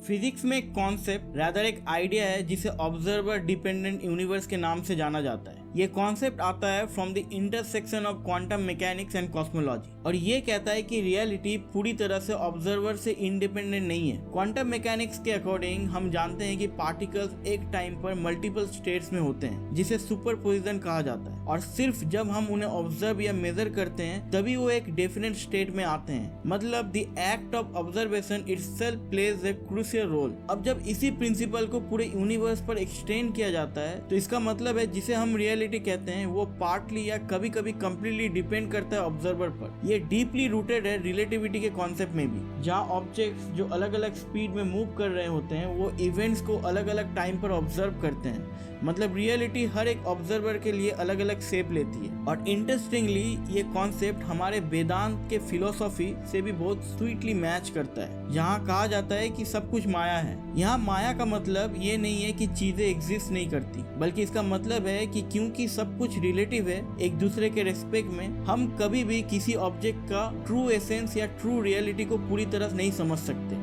Physics में एक concept rather एक आइडिया है जिसे ऑब्जर्वर डिपेंडेंट यूनिवर्स के नाम से जाना जाता है। ये कॉन्सेप्ट आता है from the intersection of quantum mechanics and cosmology और ये कहता है कि रियलिटी पूरी तरह से ऑब्जर्वर से इंडिपेंडेंट नहीं है। क्वांटम मैकेनिक्स के अकॉर्डिंग हम जानते हैं कि पार्टिकल्स एक टाइम पर मल्टीपल स्टेट्स में होते हैं जिसे सुपरपोजिशन कहा जाता है और सिर्फ जब हम उन्हें ऑब्जर्व या मेजर करते हैं तभी वो एक डेफिनेट स्टेट में आते हैं। मतलब the act of observation itself plays a crucial role. अब जब इसी प्रिंसिपल को पूरे यूनिवर्स पर एक्सटेंड किया जाता है तो इसका मतलब है जिसे हम रियलिटी कहते हैं वो पार्टली या कभी कभी कम्प्लीटली डिपेंड करता है ऑब्जर्वर पर। ये डीपली रूटेड है रिलेटिविटी के कॉन्सेप्ट में भी, जहाँ ऑब्जेक्ट्स जो अलग अलग स्पीड में मूव कर रहे होते हैं वो इवेंट्स को अलग अलग टाइम पर ऑब्जर्व करते हैं। मतलब रियलिटी हर एक ऑब्जर्वर के लिए अलग अलग शेप लेती है। और इंटरेस्टिंगली ये कॉन्सेप्ट हमारे वेदांत के फिलोसॉफी से भी बहुत स्वीटली मैच करता है, जहाँ कहा जाता है कि सब कुछ माया है। यहाँ माया का मतलब ये नहीं है कि चीजें एग्जिस्ट नहीं करती, बल्कि इसका मतलब है कि क्योंकि सब कुछ रिलेटिव है एक दूसरे के रेस्पेक्ट में, हम कभी भी किसी ऑब्जेक्ट का ट्रू एसेंस या ट्रू रियलिटी को पूरी तरह नहीं समझ सकते।